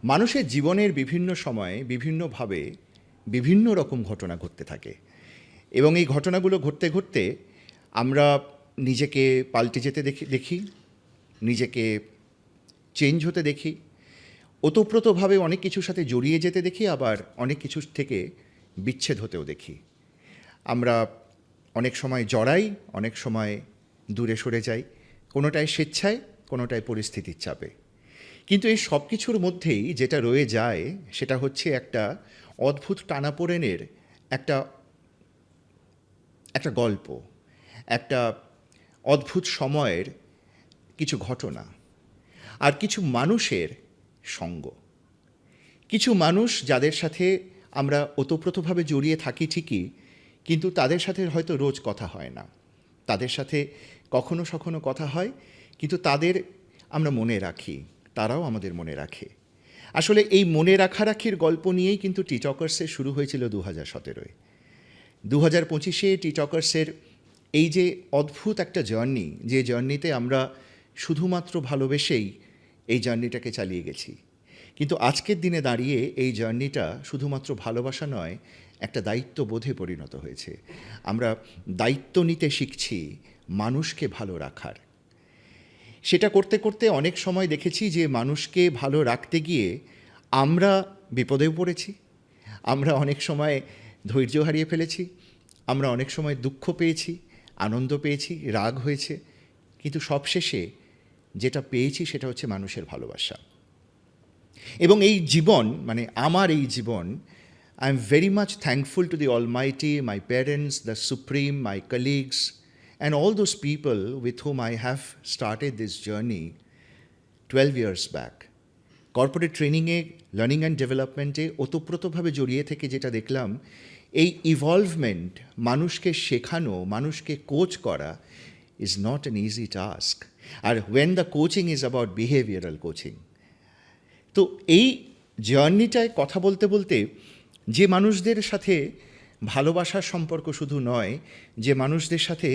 মানুষের জীবনের বিভিন্ন সময়ে বিভিন্নভাবে বিভিন্ন রকম ঘটনা ঘটতে থাকে এবং এই ঘটনাগুলো ঘটতে ঘটতে আমরা নিজেকে পাল্টে যেতে দেখি, নিজেকে চেঞ্জ হতে দেখি, ওতপ্রোতভাবে অনেক কিছুর সাথে জড়িয়ে যেতে দেখি, আবার অনেক কিছুর থেকে বিচ্ছেদ হতেও দেখি। আমরা অনেক সময় জড়াই, অনেক সময় দূরে সরে যাই, কোনোটায় স্বেচ্ছায়, কোনোটায় পরিস্থিতির চাপে। কিন্তু এই সব কিছুর মধ্যেই যেটা রয়ে যায় সেটা হচ্ছে একটা অদ্ভুত টানাপোড়েনের একটা গল্প, একটা অদ্ভুত সময়ের কিছু ঘটনা, আর কিছু মানুষের সঙ্গ। কিছু মানুষ যাদের সাথে আমরা ওতপ্রোতভাবে জড়িয়ে থাকি ঠিকই, কিন্তু তাদের সাথে হয়তো রোজ কথা হয় না, তাদের সাথে কখনো সখনো কথা হয়, কিন্তু তাদের আমরা মনে রাখি, তারাও আমাদের মনে রাখে। আসলে এই মনে রাখারাখির গল্প নিয়েই কিন্তু টিটকার্সের শুরু হয়েছিল 2017-এ। 2025-এ টিটকার্সের এই যে অদ্ভুত একটা জার্নি, যে জার্নিতে আমরা শুধুমাত্র ভালোবেসেই এই জার্নিটাকে চালিয়ে গেছি, কিন্তু আজকের দিনে দাঁড়িয়ে এই জার্নিটা শুধুমাত্র ভালোবাসা নয়, একটা দায়িত্ববোধে পরিণত হয়েছে। আমরা দায়িত্ব নিতে শিখছি মানুষকে ভালো রাখার। সেটা করতে করতে অনেক সময় দেখেছি যে মানুষকে ভালো রাখতে গিয়ে আমরা বিপদেও পড়েছি, আমরা অনেক সময় ধৈর্য হারিয়ে ফেলেছি, আমরা অনেক সময় দুঃখ পেয়েছি, আনন্দ পেয়েছি, রাগ হয়েছে, কিন্তু সবশেষে যেটা পেয়েছি সেটা হচ্ছে মানুষের ভালোবাসা। এবং এই জীবন, মানে আমার এই জীবন, I am very much thankful to the almighty, my parents, the supreme, my colleagues, and all those people with whom I have started this journey 12 years back. Corporate ট্রেনিংয়ে, লার্নিং অ্যান্ড ডেভেলপমেন্টে ওতপ্রোতভাবে জড়িয়ে থেকে যেটা দেখলাম, এই ইভলভমেন্ট, মানুষকে শেখানো, মানুষকে কোচ করা is not an easy task. আর when the coaching is about behavioural coaching. তো এই জার্নিটায় কথা বলতে বলতে যে মানুষদের সাথে ভালোবাসার সম্পর্ক শুধু নয়, যে মানুষদের সাথে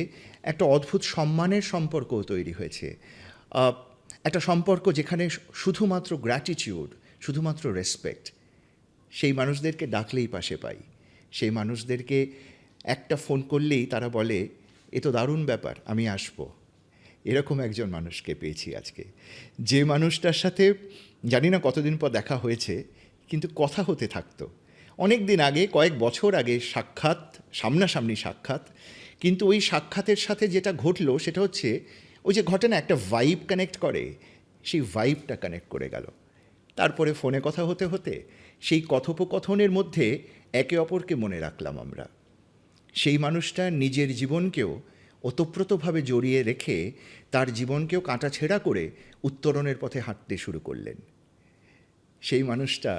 একটা অদ্ভুত সম্মানের সম্পর্কও তৈরি হয়েছে, একটা সম্পর্ক যেখানে শুধুমাত্র গ্র্যাটিটিউড, শুধুমাত্র রেসপেক্ট, সেই মানুষদেরকে ডাকলেই পাশে পাই, সেই মানুষদেরকে একটা ফোন করলেই তারা বলে এ তো দারুণ ব্যাপার, আমি আসবো। এরকম একজন মানুষকে পেয়েছি আজকে, যে মানুষটার সাথে জানি না কতদিন পর দেখা হয়েছে, কিন্তু কথা হতে থাকতো। অনেক দিন আগে, কয়েক বছর আগে সাক্ষাৎ, সামনাসামনি সাক্ষাৎ, কিন্তু ওই সাক্ষাতের সাথে যেটা ঘটলো সেটা হচ্ছে ওই যে ঘটনা একটা ভাইব কানেক্ট করে, সেই ভাইবটা কানেক্ট করে গেল। তারপরে ফোনে কথা হতে হতে সেই কথোপকথনের মধ্যে একে অপরকে মনে রাখলাম আমরা। সেই মানুষটা নিজের জীবনকেও ওতপ্রোতভাবে জড়িয়ে রেখে তার জীবনকেও কাঁটাছেঁড়া করে উত্তরণের পথে হাঁটতে শুরু করলেন। সেই মানুষটা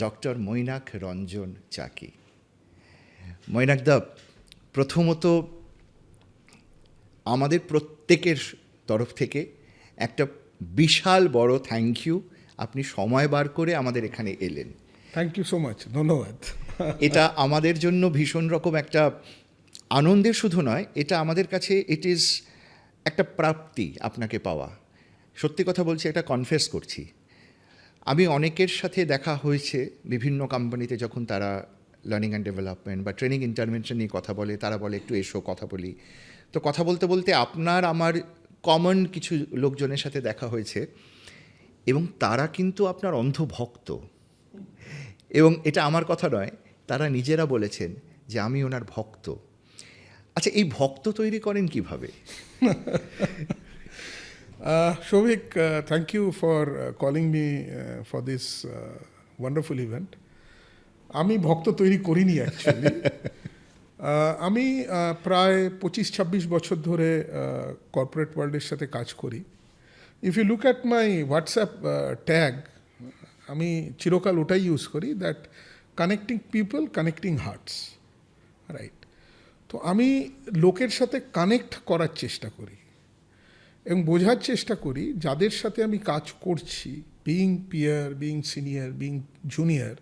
ডক্টর মৈনাক রঞ্জন চাকি। মৈনাকদা, প্রথমত আমাদের প্রত্যেকের তরফ থেকে একটা বিশাল বড় থ্যাংক ইউ, আপনি সময় বার করে আমাদের এখানে এলেন। থ্যাংক ইউ সো মাচ, ধন্যবাদ। এটা আমাদের জন্য ভীষণ রকম একটা আনন্দের শুধু নয়, এটা আমাদের কাছে ইট ইজ একটা প্রাপ্তি আপনাকে পাওয়া। সত্যি কথা বলছি, এটা কনফেস করছি। আমি অনেকের সাথে দেখা হয়েছে বিভিন্ন কোম্পানিতে, যখন তারা লার্নিং অ্যান্ড ডেভেলপমেন্ট বা ট্রেনিং ইন্টারভেনশন নিয়ে কথা বলে, তারা বলে একটু এসো কথা বলি। তো কথা বলতে বলতে আপনার আমার কমন কিছু লোকজনের সাথে দেখা হয়েছে, এবং তারা কিন্তু আপনার অন্ধভক্ত। এবং এটা আমার কথা নয়, তারা নিজেরা বলেছেন যে আমি ওনার ভক্ত। আচ্ছা, এই ভক্ত তৈরি করেন কিভাবে? Souvik, thank you for calling me for this wonderful event. আমি ভক্ত তৈরি করিনি অ্যাকচুয়ালি। আমি প্রায় 25-26 বছর ধরে কর্পোরেট ওয়ার্ল্ডের সাথে কাজ করি। If you look at my WhatsApp tag, আমি চিরকাল ওটাই ইউজ করি, that connecting people, connecting hearts, right. তো আমি লোকের সাথে কানেক্ট করার চেষ্টা করি এবং বোঝার চেষ্টা করি যাদের সাথে আমি কাজ করছি, being peer, being senior, being junior,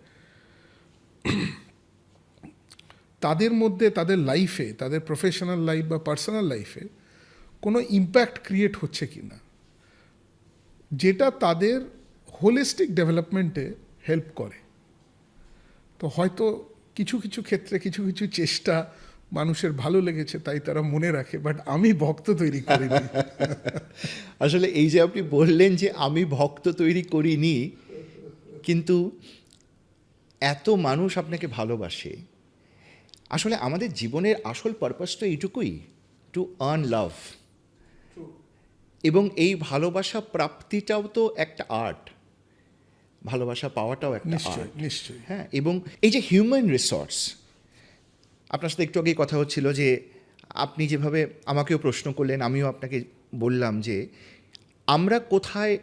তাদের মধ্যে, তাদের লাইফে, তাদের প্রফেশনাল লাইফ বা পার্সোনাল লাইফে কোনো ইম্প্যাক্ট ক্রিয়েট হচ্ছে কি না, যেটা তাদের হোলিস্টিক ডেভেলপমেন্টে হেল্প করে। তো হয়তো কিছু কিছু ক্ষেত্রে কিছু কিছু চেষ্টা মানুষের ভালো লেগেছে, তাই তারা মনে রাখে, বাট আমি ভক্ত তৈরি করিনি। আসলে এই যে আপনি বললেন যে আমি ভক্ত তৈরি করিনি, কিন্তু এত মানুষ আপনাকে ভালোবাসে। আসলে আমাদের জীবনের আসল পারপাস তো এইটুকুই, টু আর্ন লাভ। এবং এই ভালোবাসা প্রাপ্তিটাও তো একটা আর্ট, ভালোবাসা পাওয়াটাও একটা নিশ্চয়ই আর্ট। নিশ্চয়ই। হ্যাঁ, এবং এই যে হিউম্যান রিসোর্স, আপনার সাথে একটু আগেই কথা হচ্ছিল যে আপনি যেভাবে আমাকেও প্রশ্ন করলেন, আমিও আপনাকে বললাম যে আমরা কোথায়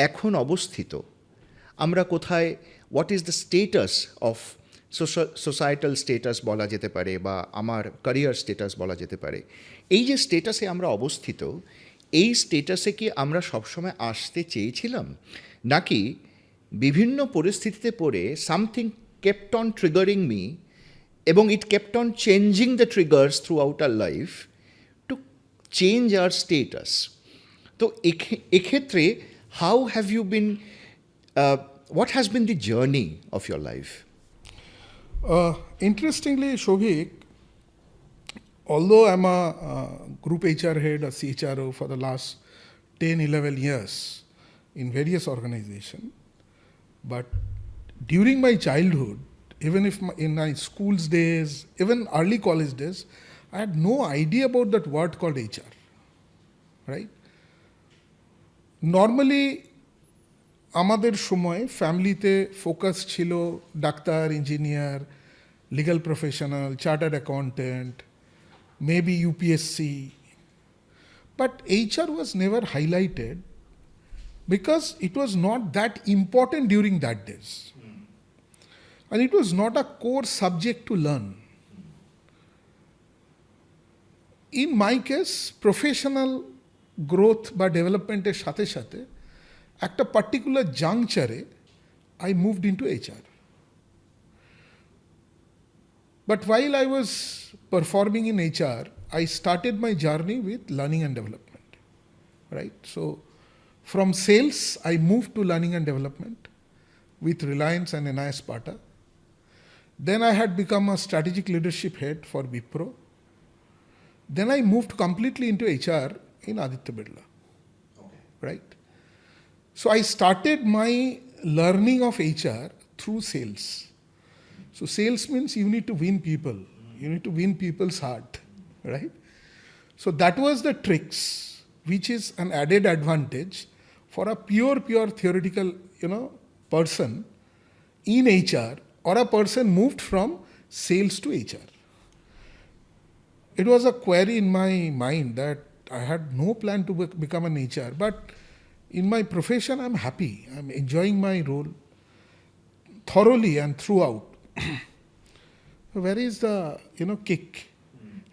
এখন অবস্থিত, আমরা কোথায়, what is the status of societal status বলা যেতে পারে, বা আমার ক্যারিয়ার স্টেটাস বলা যেতে পারে। এই যে স্টেটাসে আমরা অবস্থিত, এই স্টেটাসে কি আমরা সবসময় আসতে চেয়েছিলাম, নাকি বিভিন্ন পরিস্থিতিতে পড়ে something kept on triggering me, এবং it kept on changing the triggers throughout our life to change our status. তো এক্ষেত্রে how have you been, what has been the journey of your life? Interestingly, Souvik, although I'm a group HR head or CHRO for the last 10-11 years in various organizations, but during my childhood, even if in my school's days, even early college days, I had no idea about that word called HR, right? Normally, আমাদের সময় ফ্যামিলিতে focus ছিল doctor, engineer, legal professional, chartered accountant, maybe UPSC, but HR was never highlighted because it was not that important during that days, and it was not a core subject to learn. In my case, professional growth বা ডেভেলপমেন্টের সাথে সাথে একটা particular জাংচারে I moved into HR. But while I was performing in HR, I started my journey with learning and development, right? So from sales, I moved to learning and development with Reliance and NIS Sparta. Then I had become a strategic leadership head for Wipro. Then I moved completely into HR in addictive Birla, right? So I started my learning of HR through sales. So sales means you need to win people. You need to win people's heart, right? So that was the tricks, which is an added advantage for a pure theoretical, person in HR, or a person moved from sales to HR. It was a query in my mind that I had no plan to become an HR, but in my profession I'm happy. I'm enjoying my role thoroughly and throughout. Where is the kick?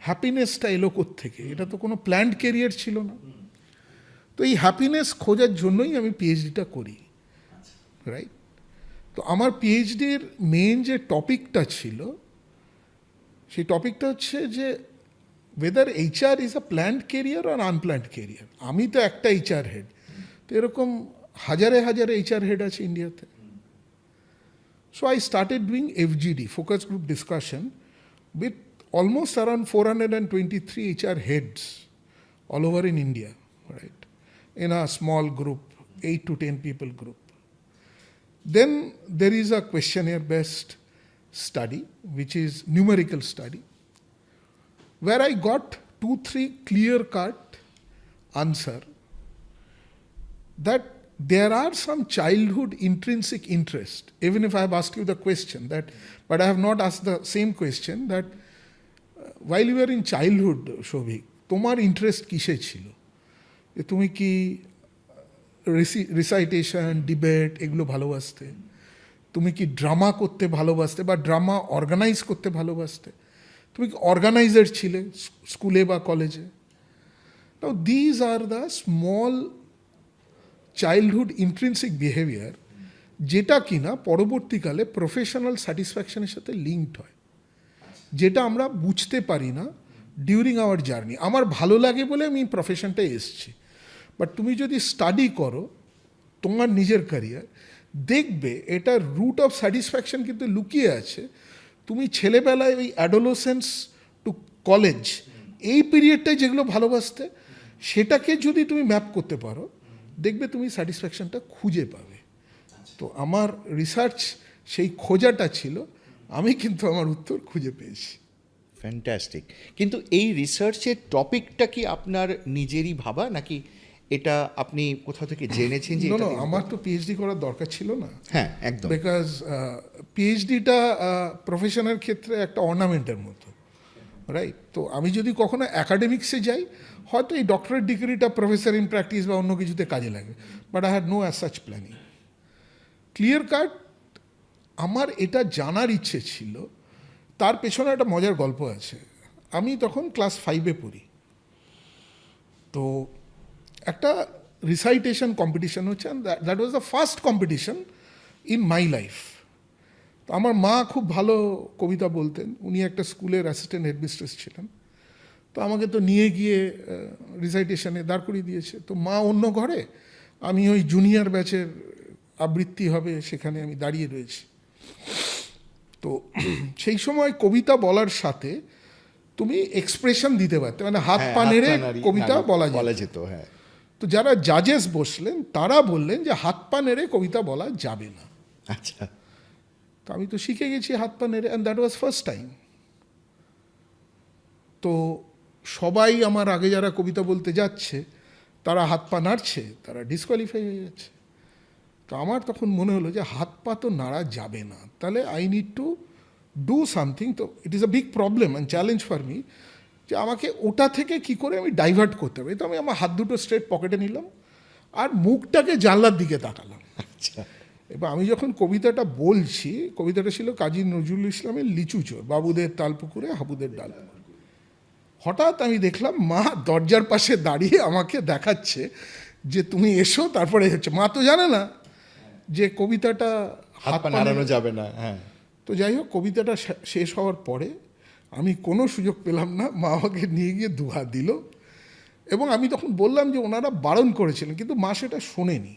হ্যাপিনেসটা এলো কোত্থেকে? এটা তো কোনো planned career ছিল না। তো এই happiness খোঁজার জন্যই আমি পিএইচডিটা করি, রাইট? তো আমার পিএইচডির মেইন যে টপিকটা ছিল, সেই টপিকটা হচ্ছে যে whether HR is a planned career or unplanned career. আমি তো একটা HR হেড, তো এরকম হাজারে হাজারে HR হেড আছে ইন্ডিয়াতে। So I started doing FGD, focus group discussion, with almost around 423 HR heads all over in India, right? In a small group, 8 to 10 people group. Then there is a questionnaire-based study, which is numerical study, where I got 2-3 clear-cut answer that there are some childhood intrinsic interest. Even if I have asked you the question that, but I have not asked the same question that while you were in childhood, Souvik, তোমার interest কিসে ছিল? তুমি কি recitation, debate এগুলো ভালোবাসতে? তুমি কি drama করতে ভালোবাসতে বা ড্রামা অর্গানাইজ করতে ভালোবাসতে? তুমি কি অর্গানাইজার ছিলে স্কুলে বা কলেজে? Now these are the small childhood intrinsic behaviour, যেটা কিনা পরবর্তীকালে প্রফেশনাল স্যাটিসফ্যাকশনের সাথে লিঙ্কড হয়, যেটা আমরা বুঝতে পারি না ডিউরিং আওয়ার জার্নি। আমার ভালো লাগে বলে আমি প্রফেশনটায় এসেছি, বাট তুমি যদি স্টাডি করো তোমার নিজের ক্যারিয়ার, দেখবে এটার রুট অফ স্যাটিসফ্যাকশন কিন্তু লুকিয়ে আছে। তুমি ছেলেবেলায় ওই অ্যাডোলোসেন্স টু কলেজ এই পিরিয়ডটাই যেগুলো ভালোবাসতে, সেটাকে যদি তুমি ম্যাপ করতে পারো, দেখবে তুমি স্যাটিসফ্যাকশনটা খুঁজে পাবে। তো আমার রিসার্চ সেই খোঁজাটা ছিল, আমি কিন্তু আমার উত্তর খুঁজে পেয়েছি। ফ্যান্টাস্টিক। কিন্তু এই রিসার্চের টপিকটা কি আপনার নিজেরই ভাবা, নাকি এটা আপনি কোথাও থেকে জেনেছেন যে না, আমার তো পিএইচডি করার দরকার ছিল না। হ্যাঁ, একদম। বিকজ পিএইচডিটা প্রফেশনের ক্ষেত্রে একটা অর্নামেন্টের মতো, রাইট? তো আমি যদি কখনো অ্যাকাডেমিক্সে যাই, হয়তো এই ডক্টরেট ডিগ্রিটা প্রফেসর ইন প্র্যাকটিস বা অন্য কিছুতে কাজে লাগে, but I had no as such planning. Clear cut আমার এটা জানার ইচ্ছে ছিল। তার পেছনে একটা মজার গল্প আছে। আমি তখন ক্লাস 5-এ পড়ি, তো একটা রিসাইটেশন কম্পিটিশন হচ্ছে, that was the first competition in my life. তো আমার মা খুব ভালো কবিতা বলতেন, উনি একটা স্কুলের অ্যাসিস্ট্যান্ট হেডমিস্ট্রেস ছিলেন। তো আমাকে তো নিয়ে গিয়ে রিসাইটেশনে দাঁড় করিয়ে দিয়েছে। তো মা অন্য ঘরে, আমি ওই জুনিয়র ব্যাচের আবৃত্তি হবে সেখানে আমি দাঁড়িয়ে রয়েছি। তো সেই সময় কবিতা বলার সাথে তুমি এক্সপ্রেশন দিতে পারতে, মানে হাত পা নেড়ে কবিতা বলা যেত। হ্যাঁ। তো যারা জাজেস বসলেন তারা বললেন যে হাত পা নেড়ে কবিতা বলা যাবে না। আচ্ছা। তো আমি তো শিখে গেছি হাত পা নেড়ে, and that was first time. তো সবাই আমার আগে যারা কবিতা বলতে যাচ্ছে তারা হাত পা নাড়ছে, তারা ডিসকোয়ালিফাই হয়ে যাচ্ছে। তো আমার তখন মনে হলো যে হাত পা তো নাড়া যাবে না, তাহলে I need to do something. তো it is a big problem and challenge for me, যে আমাকে ওটা থেকে কি করে আমি ডাইভার্ট করতে পারি। তো আমি আমার হাত দুটো স্ট্রেট পকেটে নিলাম আর মুখটাকে জানলার দিকে তাকালাম। আচ্ছা। এবার আমি যখন কবিতাটা বলছি, কবিতাটা ছিল কাজী নজরুল ইসলামের লিচু চোর, বাবুদের তালপুকুরে হাবুদের ডাল। হঠাৎ আমি দেখলাম মা দরজার পাশে দাঁড়িয়ে আমাকে দেখাচ্ছে যে তুমি এসো, তারপরে হচ্ছে। মা তো জানে না যে কবিতাটা হাত পা নাড়ানো যাবে না। হ্যাঁ। তো যাই হোক, কবিতাটা শেষ হওয়ার পরে আমি কোনো সুযোগ পেলাম না, মা আমাকে নিয়ে গিয়ে দুহাত দিল। এবং আমি তখন বললাম যে ওনারা বারণ করেছিলেন, কিন্তু মা সেটা শোনেনি।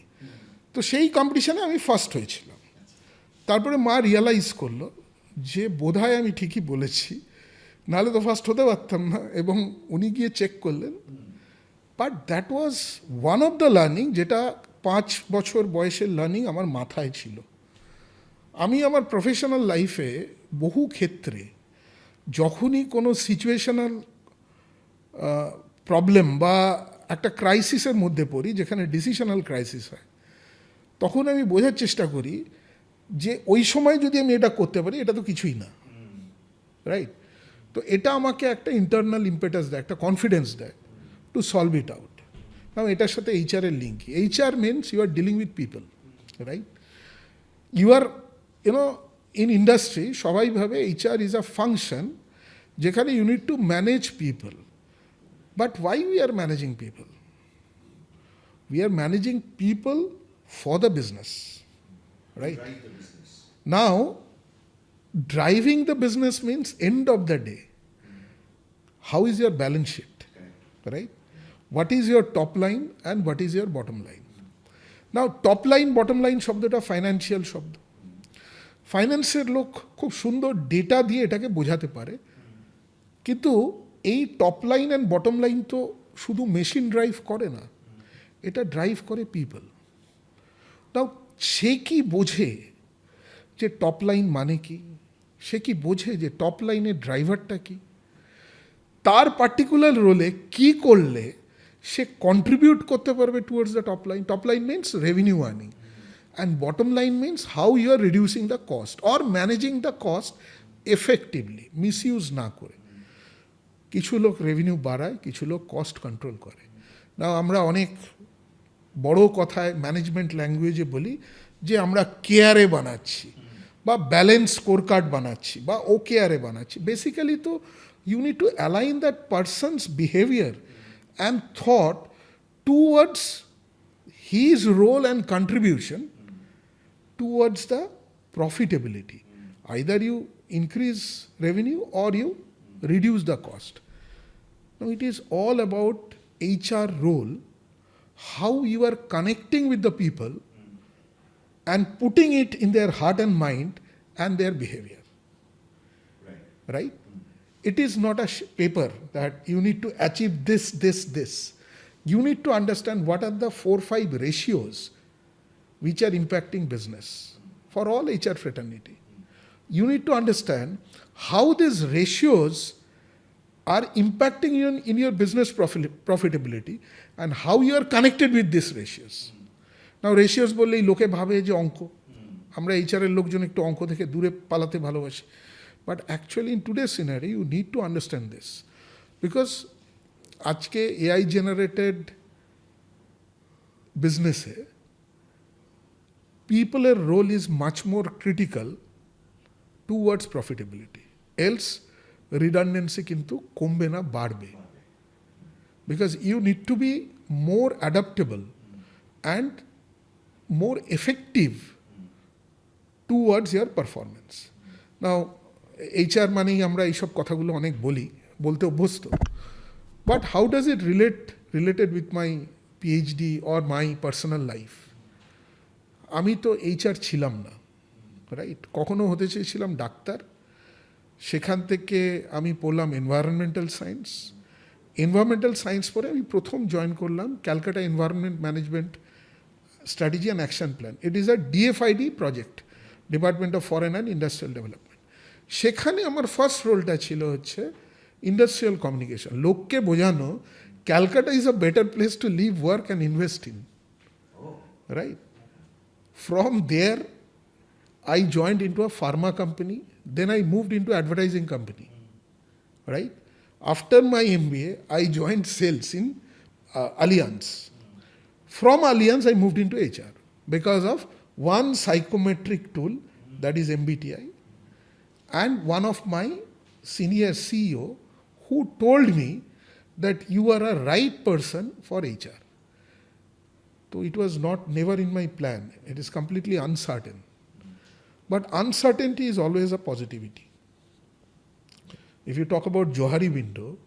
তো সেই কম্পিটিশানে আমি ফার্স্ট হয়েছিলাম। তারপরে মা রিয়ালাইজ করলো যে বোধহয় আমি ঠিকই বলেছি, নাহলে তো ফার্স্ট হতে পারতাম না। এবং উনি গিয়ে চেক করলেন। But that was one of the learning, যেটা 5 বছর বয়সের লার্নিং আমার মাথায় ছিল। আমি আমার প্রফেশনাল লাইফে বহু ক্ষেত্রে যখনই কোনো সিচুয়েশনাল প্রবলেম বা একটা ক্রাইসিসের মধ্যে পড়ি, যেখানে ডিসিশনাল ক্রাইসিস হয়, তখন আমি বোঝার চেষ্টা করি যে ওই সময় যদি আমি এটা করতে পারি, এটা তো কিছুই না, রাইট? তো এটা আমাকে একটা ইন্টারনাল ইম্পেটাস দেয়, একটা কনফিডেন্স দেয় টু সলভ ইট আউট। কারণ এটার সাথে এইচআরের লিঙ্ক। HR means you are dealing with people, right? You are in industry সবাই ভাবে এইচআর ইজ আ ফাংশন যেখানে you need to manage people. But why we are managing people? We are managing people for the business, right? Now driving the business means end of the day, how is your balance sheet, right? What is your top line and what is your bottom line? Now top line bottom line শব্দটা financial শব্দ। ফাইন্যান্সের লোক খুব সুন্দর data দিয়ে এটাকে বোঝাতে পারে, কিন্তু এই top line and bottom line তো শুধু মেশিন ড্রাইভ করে না, এটা ড্রাইভ করে পিপল। নাও সে কি বোঝে যে টপ লাইন মানে কি? সে কি বোঝে যে টপ লাইনের ড্রাইভারটা কি? তার পার্টিকুলার রোলে কি করলে সে কন্ট্রিবিউট করতে পারবে towards the top line? Top line means revenue earning, and bottom line means how you are reducing the cost or managing the cost effectively, misuse না করে। কিছু লোক রেভিনিউ বাড়ায়, কিছু লোক কস্ট কন্ট্রোল করে। না, আমরা অনেক বড় কথায় ম্যানেজমেন্ট ল্যাঙ্গুয়েজে বলি যে আমরা কেয়ারে বানাচ্ছি বা ব্যালেন্স স্কোর কার্ড বানাচ্ছি বা ও কেয়ারে বানাচ্ছি। বেসিক্যালি তো you need to align that person's behaviour and thought towards his role and contribution towards the profitability. Either you increase revenue or you reduce the cost. Now it is all about HR role, how you are connecting with the people and putting it in their heart and mind and their behavior. Right? It is not a paper that you need to achieve this, this, this. You need to understand what are the 4-5 ratios which are impacting business for all HR fraternity. You need to understand how these ratios are impacting you in your business profitability and how you are connected with these ratios. Now ratios বললেই লোকে ভাবে যে অঙ্ক, আমরা HR এর লোকজন একটু অঙ্ক থেকে দূরে পালাতে ভালোবাসি, but actually in today scenario you need to understand this, because আজকে এআই জেনারেটেড বিজনেসে পিপলের role is much more critical towards profitability, else redundancy কিন্তু কমবে না, বাড়বে, because you need to be more adaptable and more effective towards your performance. Now, HR মানেই আমরা এইসব কথাগুলো অনেক বলতে অভ্যস্ত, but how does it related with my PhD or my personal life? আমি তো HR ছিলাম না, রাইট? কখনো হতে চেয়েছিলাম ডাক্তার, সেখান থেকে আমি পড়লাম এনভায়রনমেন্টাল সায়েন্স পরে আমি প্রথম জয়েন করলাম Calcutta environment management Strategy and Action Plan. It is a DFID project, Department of Foreign and Industrial Development. সেখানে আমার ফার্স্ট রোলটা ছিল হচ্ছে ইন্ডাস্ট্রিয়াল কমিউনিকেশন, লোককে বোঝানো Calcutta is a better place to live, work and invest in, right? From there I joined into a pharma company, then I moved into advertising company, right? After my MBA, I joined sales in Allianz. From Allianz, I moved into HR because of one psychometric tool, that is MBTI, and one of my senior CEO who told me that you are a right person for HR. So it was never in my plan. It is completely uncertain. But uncertainty is always a positivity. If you talk about Johari window,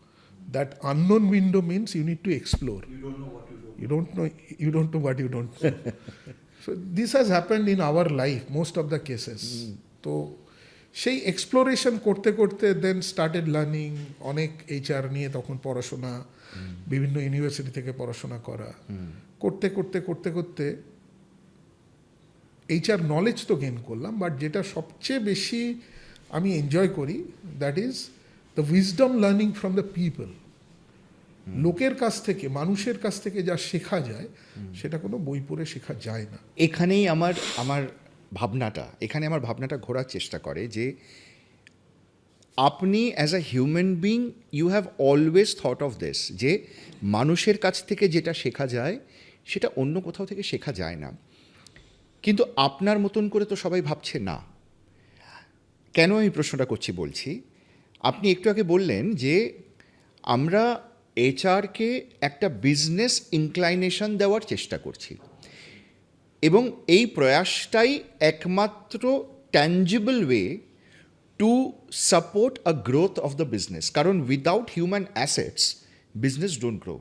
that unknown window means you need to explore. You don't know what you don't. You don't know what you don't know. So this has happened in our life, most of the cases. তো সেই exploration করতে করতে দেন started learning, অনেক HR নিয়ে তখন পড়াশোনা, বিভিন্ন university থেকে পড়াশোনা করা, করতে করতে করতে করতে এইচআর নলেজ তো গেইন করলাম, বাট যেটা সবচেয়ে বেশি আমি এনজয় করি, that is the wisdom learning from the people. লোকের কাছ থেকে, মানুষের কাছ থেকে যা শেখা যায় সেটা কোনো বই পড়ে শেখা যায় না। এখানেই আমার ভাবনাটা ঘোরার চেষ্টা করে যে আপনি as a human being you have always thought of this, যে মানুষের কাছ থেকে যেটা শেখা যায় সেটা অন্য কোথাও থেকে শেখা যায় না, কিন্তু আপনার মতন করে তো সবাই ভাবছে না। কেন আমি প্রশ্নটা করছি বলছি, আপনি একটু আগে বললেন যে আমরা এইচআরকে একটা বিজনেস ইনক্লাইনেশন দেওয়ার চেষ্টা করছি, এবং এই প্রয়াসটাই একমাত্র tangible way to support a growth of the business, কারণ without human assets business don't grow.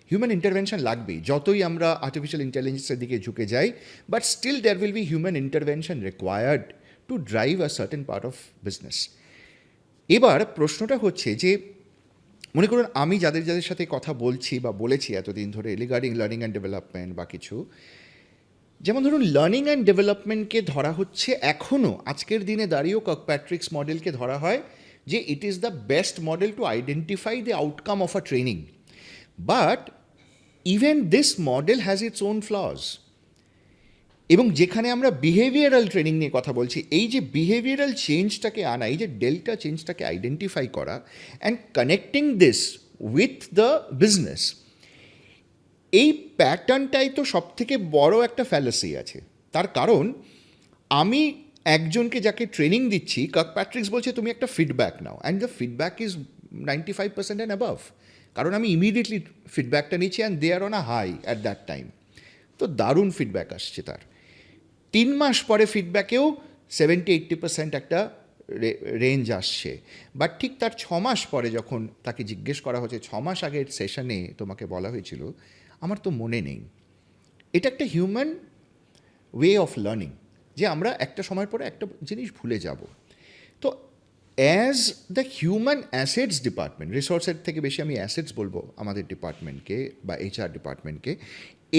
Human intervention লাগবেই, যতই আমরা আর্টিফিশিয়াল ইন্টেলিজেন্সের দিকে ঝুঁকে যাই, but still there will be human intervention required to drive a certain part of business. এবার প্রশ্নটা হচ্ছে যে মনে করুন আমি যাদের সাথে কথা বলছি বা বলেছি এতদিন ধরে রিগার্ডিং লার্নিং অ্যান্ড ডেভেলপমেন্ট বা কিছু, যেমন ধরুন লার্নিং অ্যান্ড ডেভেলপমেন্টকে ধরা হচ্ছে এখনও আজকের দিনে দাঁড়িয়েও কার্কপ্যাট্রিক্স মডেলকে ধরা হয় যে it is the best model to identify the outcome of a training, but even this model has its own flaws. এবং যেখানে আমরা বিহেভিয়ারাল ট্রেনিং নিয়ে কথা বলছি, এই যে বিহেভিয়ারাল চেঞ্জটাকে আনা, এই যে ডেল্টা চেঞ্জটাকে আইডেন্টিফাই করা and connecting this with the business, এই প্যাটার্নটাই তো সবথেকে বড় একটা ফ্যালাসি আছে। তার কারণ আমি একজনকে যাকে ট্রেনিং দিচ্ছি, কার্কপ্যাট্রিক্স বলছে তুমি একটা ফিডব্যাক নাও, and the feedback is 95% and above, কারণ আমি ইমিডিয়েটলি ফিডব্যাকটা নিচ্ছি and they are on a high at that time. তো দারুণ ফিডব্যাক আসছে তার, 3 মাস পরে ফিডব্যাকেও 70-80% একটা রেঞ্জ আসছে, বাট ঠিক তার 6 মাস পরে যখন তাকে জিজ্ঞেস করা হচ্ছে 6 মাস আগের সেশনে তোমাকে বলা হয়েছিল, আমার তো মনে নেই। এটা একটা হিউম্যান ওয়ে অফ লার্নিং, যে আমরা একটা সময় পরে একটা জিনিস ভুলে যাব। তো as the human assets department, রিসোর্সের থেকে বেশি আমি অ্যাসেটস বলবো আমাদের ডিপার্টমেন্টকে বা HR ডিপার্টমেন্টকে,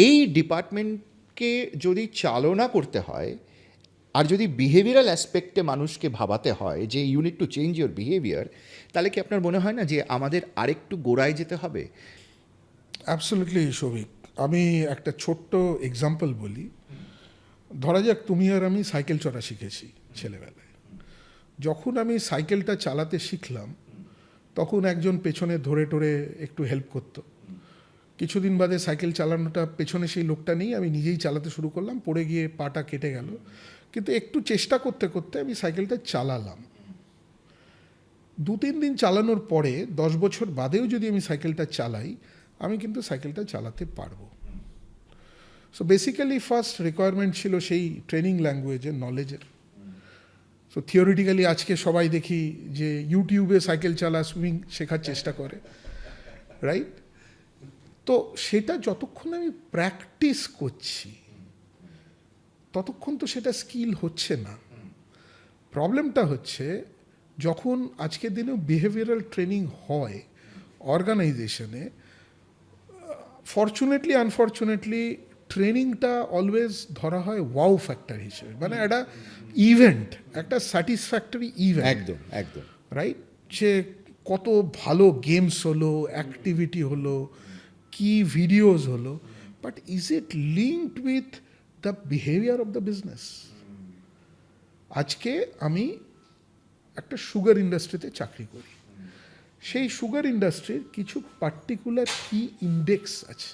এই ডিপার্টমেন্টকে যদি চালনা করতে হয় আর যদি বিহেভিয়ারাল অ্যাসপেক্টে মানুষকে ভাবাতে হয় যে you need to change your behaviour, তাহলে কি আপনার মনে হয় না যে আমাদের আরেকটু গোড়ায় যেতে হবে? অ্যাবসলিউটলি সৌভিক, আমি একটা ছোট্ট এক্সাম্পল বলি। ধরা যাক তুমি আর আমি সাইকেল চড়া শিখেছি ছেলেবেলায়। যখন আমি সাইকেলটা চালাতে শিখলাম তখন একজন পেছনে ধরে টরে একটু হেল্প করতো। কিছুদিন বাদে সাইকেল চালানোটা পেছনে সেই লোকটা নেই, আমি নিজেই চালাতে শুরু করলাম, পড়ে গিয়ে পাটা কেটে গেল, কিন্তু একটু চেষ্টা করতে করতে আমি সাইকেলটা চালালাম। 2-3 দিন চালানোর পরে 10 বছর বাদেও যদি আমি সাইকেলটা চালাই, আমি কিন্তু সাইকেলটা চালাতে পারবো। সো বেসিক্যালি ফার্স্ট রিকোয়ারমেন্ট ছিল সেই ট্রেনিং ল্যাঙ্গুয়েজের, নলেজের। সো থিওরিটিক্যালি আজকে সবাই দেখি যে ইউটিউবে সাইকেল চালা, সুইমিং শেখার চেষ্টা করে, রাইট? তো সেটা যতক্ষণ আমি প্র্যাকটিস করছি ততক্ষণ তো সেটা স্কিল হচ্ছে না। প্রবলেমটা হচ্ছে যখন আজকের দিনেও বিহেভিয়ারাল ট্রেনিং হয় অর্গানাইজেশনে, ফরচুনেটলি আনফরচুনেটলি ট্রেনিংটা অলওয়েজ ধরা হয় ওয়াও ফ্যাক্টর হিসেবে, মানে একটা ইভেন্ট, একটা স্যাটিসফ্যাক্টরি ইভেন্ট। একদম একদম রাইট, যে কত ভালো গেমস হলো, অ্যাক্টিভিটি হলো, কি ভিডিওস হলো, but is it linked with the behaviour of the business? আজকে আমি একটা সুগার ইন্ডাস্ট্রিতে চাকরি করি, সেই সুগার ইন্ডাস্ট্রির কিছু পার্টিকুলার কি ইন্ডেক্স আছে,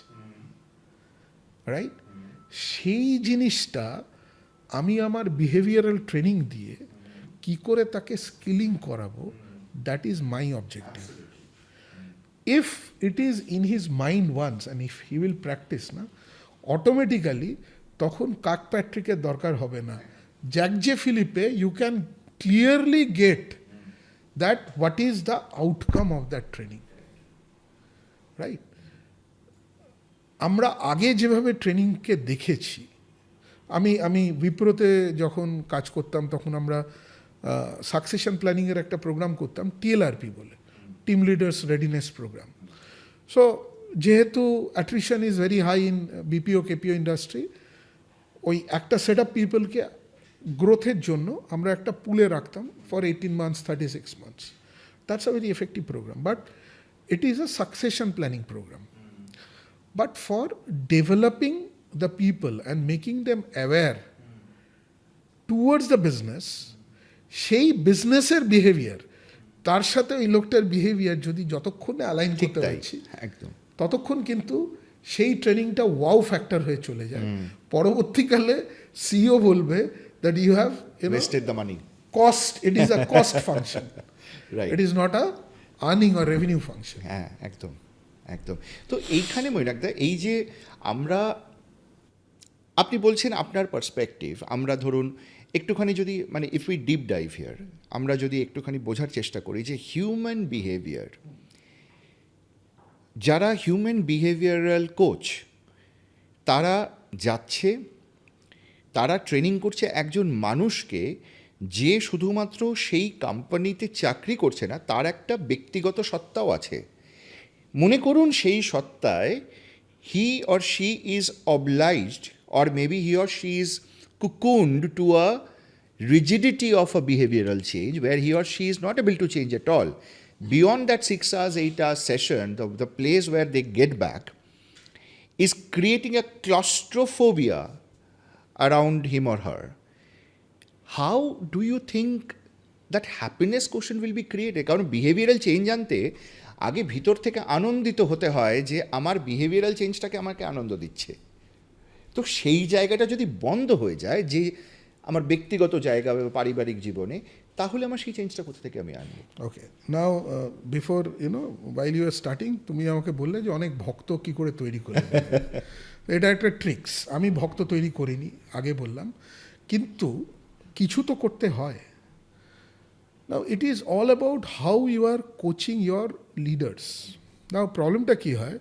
রাইট? সেই জিনিসটা আমি আমার বিহেভিয়ারাল ট্রেনিং দিয়ে কি করে তাকে স্কিলিং করাবো, that is my objective. If it is in his mind once and if he will practice না, অটোমেটিক্যালি তখন কাক প্যাট্রিকের দরকার হবে না। জ্যাক জে ফিলিপে you can clearly get that what is the outcome of that training, right? আমরা আগে যেভাবে ট্রেনিংকে দেখেছি, আমি উইপ্রোতে যখন কাজ করতাম তখন আমরা সাকসেশন প্ল্যানিংয়ের একটা প্রোগ্রাম করতাম, TLRP বলে, team leaders readiness program. So যেহেতু attrition is very high in BPO KPO industry, ওই একটা সেট আপ পিপলকে গ্রোথের জন্য আমরা একটা পুলে রাখতাম for 18 months, 36 months. That's a very effective program, but it is a succession planning program. But for developing the people and making them aware towards the business, সেই বিজনেসের বিহেভিয়ার তার সাথে ওই লোকটার বিহেভিয়ার যদি যতক্ষণে অ্যালাইন করতে পারছি, একদম ততক্ষণ কিন্তু সেই ট্রেনিংটা ওয়াও ফ্যাক্টর হয়ে চলে যায়। পরবর্তীকালে CEO বলবে that you have wasted the money, cost, it is a cost function, right? It is not a earning or revenue function. হ্যাঁ, একদম একদম। তো এইখানে মৈনাকদা, এই যে আমরা, আপনি বলছেন আপনার পার্সপেক্টিভ, আমরা ধরুন একটুখানি যদি মানে if we deep dive here, আমরা যদি একটুখানি বোঝার চেষ্টা করি যে হিউম্যান বিহেভিয়ার, যারা হিউম্যান বিহেভিয়ারাল কোচ, তারা যাচ্ছে, তারা ট্রেনিং করছে একজন মানুষকে যে শুধুমাত্র সেই কোম্পানিতে চাকরি করছে না, তার একটা ব্যক্তিগত সত্তাও আছে। মনে করুন সেই সত্তায় he or she is obliged or maybe he or she is cocooned to a rigidity of a behavioral change where he or she is not able to change at all. Beyond that 6 hours, 8 hours session, the place where they get back is creating a claustrophobia around him or her. How do you think that happiness quotient will be created? কারণ behavioural change আনতে আগে ভিতর থেকে আনন্দিত হতে হয় যে আমার বিহেভিয়ারাল চেঞ্জটাকে আমাকে আনন্দ দিচ্ছে। তো সেই জায়গাটা যদি বন্ধ হয়ে যায়, যে আমার ব্যক্তিগত জায়গা বা পারিবারিক জীবনে, তাহলে আমার সেই চেঞ্জটা কোথা থেকে আমি আনবো? Okay, now before while you are starting, তুমি আমাকে বললে যে অনেক ভক্ত কি করে তৈরি করে। এটা একটা ট্রিক্স। আমি ভক্ত তৈরি করিনি, আগে বললাম, কিন্তু কিছু তো করতে হয়। Now it is all about how you are coaching your leaders. Now প্রবলেমটা কী হয়,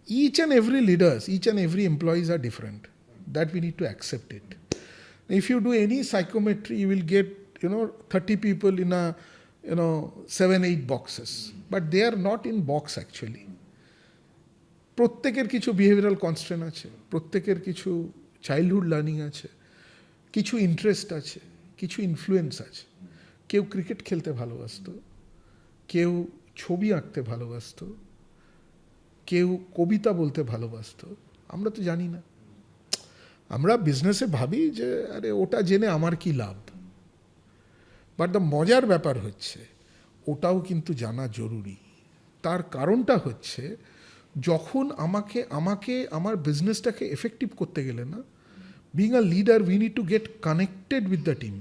each and every leaders, each and every employees are different. that we need to accept it. If you do any psychometry, you will get 30 people in a 7-8 boxes, but they are not in box actually. প্রত্যেকের কিছু behavioural constraint আছে, প্রত্যেকের কিছু childhood learning আছে, কিছু interest আছে, কিছু influence আছে। কেউ ক্রিকেট খেলতে ভালোবাসতো, কেউ ছবি আঁকতে ভালোবাসতো, কেউ কবিতা বলতে ভালোবাসতো, আমরা তো জানি না। আমরা বিজনেসে ভাবি যে আরে ওটা জেনে আমার কি লাভ, বাট দ্য মজার ব্যাপার হচ্ছে ওটাও কিন্তু জানা জরুরি। তার কারণটা হচ্ছে যখন আমাকে আমার বিজনেসটাকে এফেক্টিভ করতে গেলে না, being a leader we need to get connected with the team.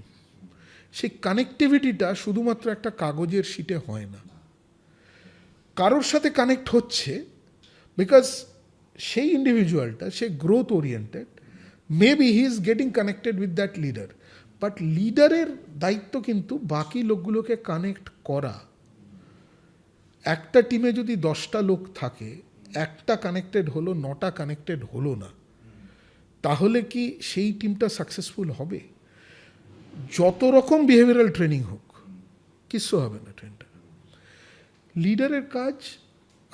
সেই কানেক্টিভিটিটা শুধুমাত্র একটা কাগজের শিটে হয় না, কারোর সাথে কানেক্ট হচ্ছে বিকজ সেই ইন্ডিভিজুয়ালটা সে growth oriented, maybe he is getting connected with that leader, but লিডারের দায়িত্ব কিন্তু বাকি লোকগুলোকে কানেক্ট করা। একটা টিমে যদি 10টা লোক থাকে, একটা কানেক্টেড হলো, 9টা কানেক্টেড হলো না, তাহলে কি সেই টিমটা সাকসেসফুল হবে? যত রকম বিহেভিয়ারাল ট্রেনিং হোক, কিচ্ছু হবে না ট্রেনটা। লিডারের কাজ,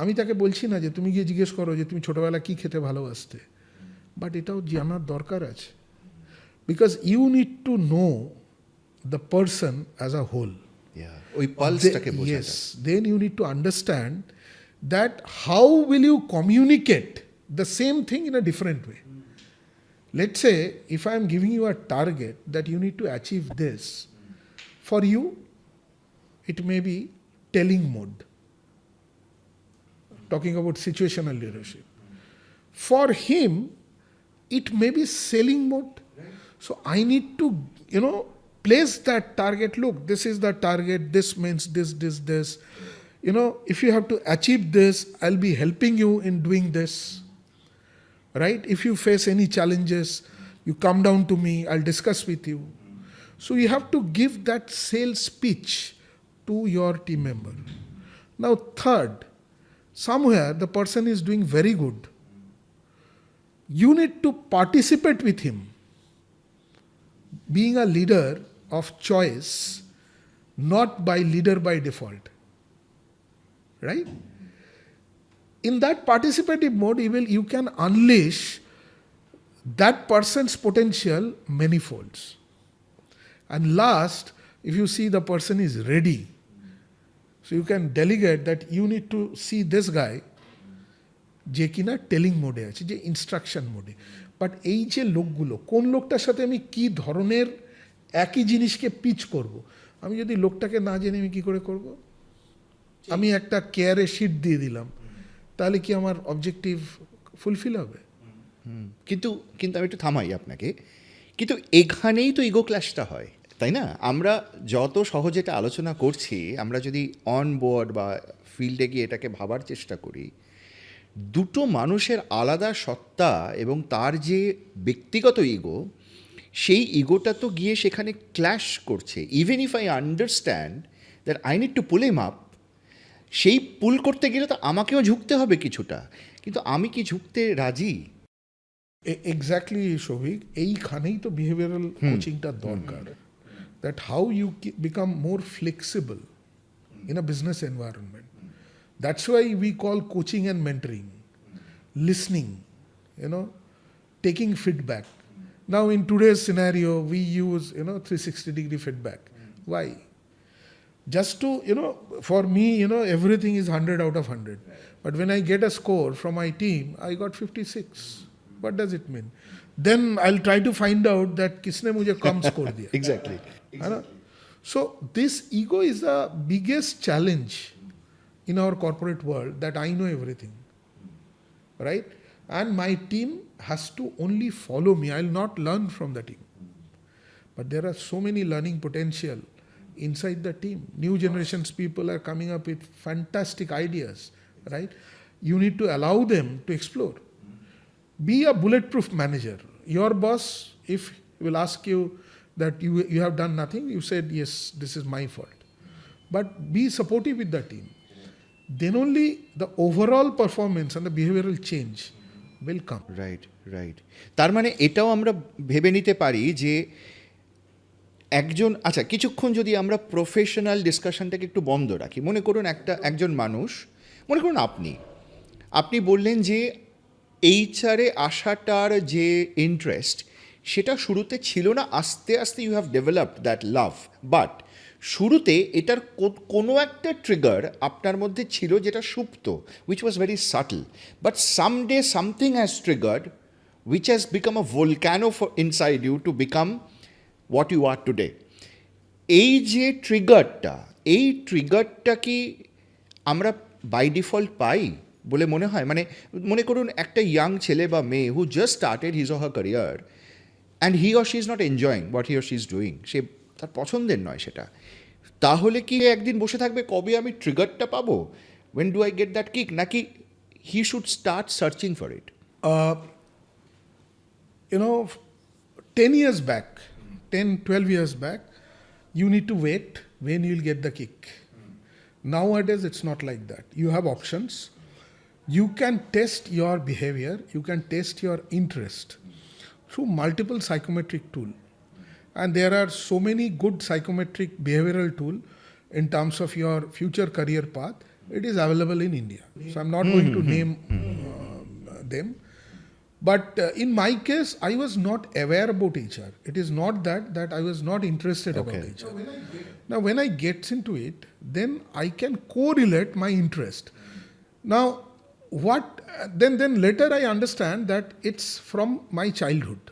আমি তাকে বলছি না যে তুমি গিয়ে জিজ্ঞেস করো যে তুমি ছোটবেলা কি খেতে ভালোবাসতে, বাট এটাও জানার দরকার আছে, because you need to know the person as a whole. ওই পালসটাকে বোঝা। Yes, then you need to understand that how will you communicate the same thing in a different way. Let's say if I am giving you a target that you need to achieve this, for you it may be telling mode, talking about situational leadership. For him it may be selling mode. So I need to place that target. Look, this is the target, this means this. If you have to achieve this, I'll be helping you in doing this, right? If you face any challenges, you come down to me, I'll discuss with you. So you have to give that sales pitch to your team member. Now third, somewhere the person is doing very good, you need to participate with him, being a leader of choice, not by leader by default, right? In that participative mode, you can unleash that person's potential many folds. And last, if you see the person is ready, so you can delegate that you need to see this guy যে কিনা telling মোডে আছে, যে instruction মোডে। But এই যে লোকগুলো, কোন লোকটার সাথে আমি কি ধরনের একই জিনিসকে পিচ করব, আমি যদি লোকটাকে না জেনে আমি কী করে করব? আমি একটা কেয়ারে শিট দিয়ে দিলাম, তাহলে কি আমার অবজেক্টিভ ফুলফিল হবে? কিন্তু আমি একটু থামাই আপনাকে, কিন্তু এখানেই তো ইগো ক্ল্যাশটা হয়, তাই না? আমরা যত সহজে এটা আলোচনা করছি, আমরা যদি অন বোর্ড বা ফিল্ডে গিয়ে এটাকে ভাবার চেষ্টা করি, দুটো মানুষের আলাদা সত্তা এবং তার যে ব্যক্তিগত ইগো, সেই ইগোটা তো গিয়ে সেখানে ক্ল্যাশ করছে। Even if I understand that I need two pool him up, সেই পুল করতে গেলে তো আমাকেও ঝুঁকতে হবে কিছুটা, কিন্তু আমি কি ঝুঁকতে রাজি? এক্স্যাক্টলি সৌভিক, এইখানেই তো বিহেভিয়ারাল কোচিংটা দরকার, that how you become more flexible in a business environment. That's why we call coaching and mentoring, listening, taking feedback. Now in today's scenario, we use 360-degree feedback. Why? Just to, for me, everything is 100 out of 100. But when I get a score from my team, I got 56. What does it mean? Then I'll try to find out that kisne mujhe kam score diya. Exactly. So this ego is the biggest challenge in our corporate world, that I know everything, right? And my team has to only follow me. I'll not learn from the team. But there are so many learning potential inside the team. New generations people are coming up with fantastic ideas, right? You need to allow them to explore. Be a bulletproof manager. Your boss, if he will ask you that you have done nothing, you said, yes, this is my fault. But be supportive with the team. Then only the overall performance and the behavioral change will come. Right right. তার মানে এটাও আমরা ভেবে নিতে পারি যে একজন, আচ্ছা কিছুক্ষণ যদি আমরা প্রফেশনাল ডিসকাশনটাকে একটু বন্ধ রাখি, মনে করুন একজন মানুষ, মনে করুন আপনি বললেন যে এইচআরে আসাটার যে ইন্টারেস্ট সেটা শুরুতে ছিল না, আস্তে আস্তে you have developed that love, but শুরুতে এটার কোনো একটা ট্রিগার আপনার মধ্যে ছিল যেটা সুপ্ত, which was very subtle, but someday something has triggered which has become a volcano inside you to become what you are today. এই যে ট্রিগারটা কি আমরা বাই ডিফল্ট পাই বলে মনে হয়? মানে মনে করুন একটা ইয়াং ছেলে বা মেয়ে who just started his or her career and he or she is not enjoying what he or she is doing, সে তার পছন্দের নয় সেটা, তাহলে কি একদিন বসে থাকবে কবে আমি ট্রিগারটা পাবো, when do I get that kick, নাকি he should start searching for it? You know, 10 years back, 10, 12 years back, you need to wait when you'll get the kick. Nowadays, it's not like that. You have options. You can test your behavior, you can test your interest through multiple psychometric tool. And there are so many good psychometric behavioral tool in terms of your future career path. It is available in India. So I'm not going to name them. But in my case, I was not aware about HR. It is not that I was not interested about HR. Now, when I get into it, then I can correlate my interest. Now, then later I understand that it's from my childhood.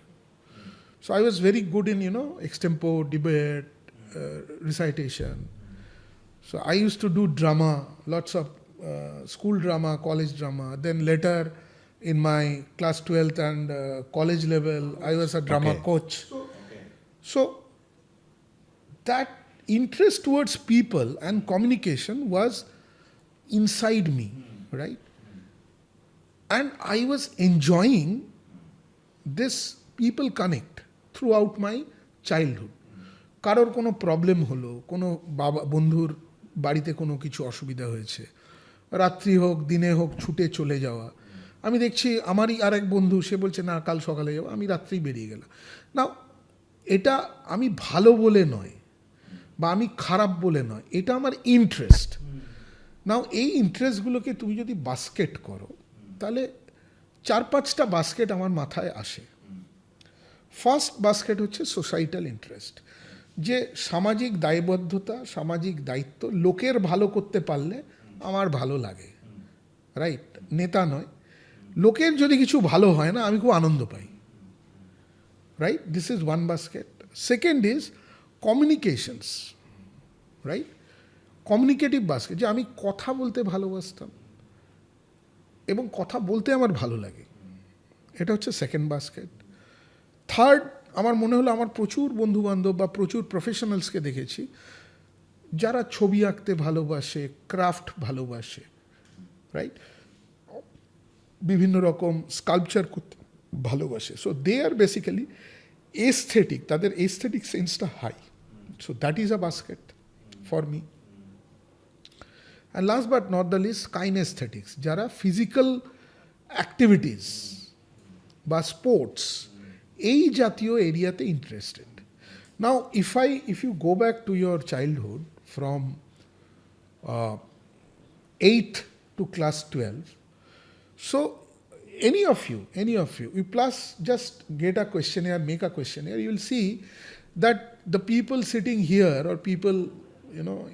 So I was very good in, extempore, debate, recitation. So I used to do drama, lots of school drama, college drama. Then later, in my class 12th and college level, I was a drama coach. So that interest towards people and communication was inside me, right? And I was enjoying this people connect throughout my childhood. কারোর কোনো problem হলো, কোনো বন্ধুর বাড়িতে কোনো কিছু অসুবিধা হয়েছে, রাত্রি হোক দিনে হোক ছুটে চলে যাওয়া, আমি দেখছি আমারই আরেক বন্ধু সে বলছে না কাল সকালে যাবো, আমি রাত্রেই বেরিয়ে গেলাম। না, এটা আমি ভালো বলে নয় বা আমি খারাপ বলে নয়, এটা আমার ইন্টারেস্ট। নাও এই ইন্টারেস্টগুলোকে তুমি যদি বাস্কেট করো তাহলে 4-5টা বাস্কেট আমার মাথায় আসে। ফার্স্ট বাস্কেট হচ্ছে সোসাইটাল ইন্টারেস্ট, যে সামাজিক দায়বদ্ধতা, সামাজিক দায়িত্ব, লোকের ভালো করতে পারলে আমার ভালো লাগে, রাইট? নেতা নয়, লোকের যদি কিছু ভালো হয় না আমি খুব আনন্দ পাই, right? This is one basket. Second is communications, right? Communicative basket, যে আমি কথা বলতে ভালোবাসতাম এবং কথা বলতে আমার ভালো লাগে, এটা হচ্ছে সেকেন্ড বাস্কেট। থার্ড, আমার মনে হলো আমার প্রচুর বন্ধুবান্ধব বা প্রচুর প্রফেশনালসকে দেখেছি যারা ছবি আঁকতে ভালোবাসে, ক্রাফট ভালোবাসে, রাইট? বিভিন্ন রকম স্কাল্পচার করতে ভালোবাসে। So they are basically aesthetic, তাদের এস্থেটিক সেন্সটা high. So that is a basket for me. And last but not the least, kinesthetics, যারা ফিজিক্যাল অ্যাক্টিভিটিস বা স্পোর্টস এই জাতীয় এরিয়াতে interested. Now if you go back to your childhood from 8th to class 12, so any of you, you plus just get a questionnaire, make a questionnaire, you will see that the people sitting here or people,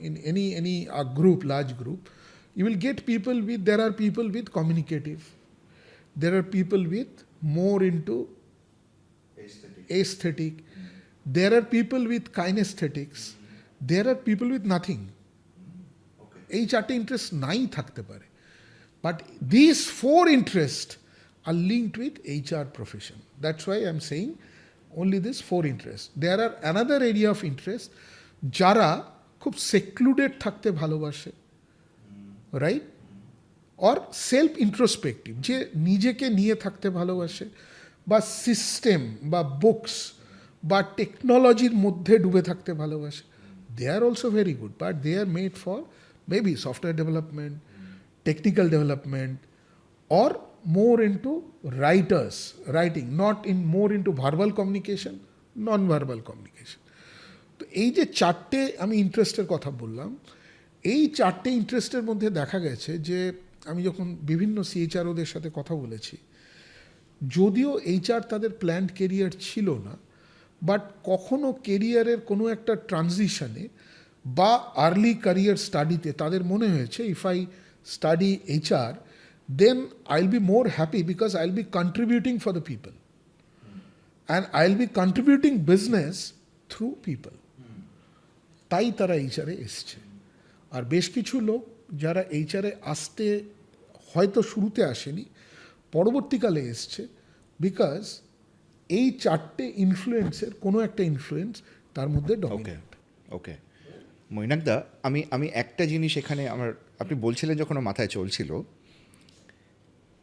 in any group, large group, you will get people with, there are people with communicative, there are people with more into aesthetic, there are people with kinesthetics, there are people with nothing. এই চারটে interest নাই থাকতে পারে, but these 4 interests are linked with HR profession. That's why I'm saying only these 4 interests. There are another area of interest, যারা খুব secluded থাকতে ভালোবাসে, right? Or self ইন্ট্রোস্পেক্টিভ, যে নিজেকে নিয়ে থাকতে ভালোবাসে, বা সিস্টেম বা বুকস বা টেকনোলজির মধ্যে ডুবে থাকতে ভালোবাসে। They are also very good, but they are made for maybe software development, technical development, or more into writing, not in more into verbal communication, non-verbal communication. তো এই যে চারটে আমি ইন্টারেস্টের কথা বললাম, এই চারটে ইন্টারেস্টের মধ্যে দেখা গেছে যে আমি যখন বিভিন্ন সিএইচআরওদের সাথে কথা বলেছি, যদিও এইচআর তাদের প্ল্যান্ড কেরিয়ার ছিল না, বাট কখনো কেরিয়ারের কোনো একটা ট্রানজিশনে বা আর্লি ক্যারিয়ার স্টাডিতে তাদের মনে হয়েছে if I study HR then I'll be more happy because I'll be contributing for the people. And I'll be contributing business through people. তাই তারা এইচআরে এসছে। আর বেশ কিছু লোক যারা এইচআরে আসতে হয়তো শুরুতে আসেনি, পরবর্তীকালে এসছে, বিকজ এই চারটে ইনফ্লুয়েন্সের কোনো একটা ইনফ্লুয়েন্স তার মধ্যে ডমিনেট। ওকে মৈনাকদা, আমি একটা জিনিস এখানে আপনি বলছিলেন যখন আমার মাথায় চলছিল,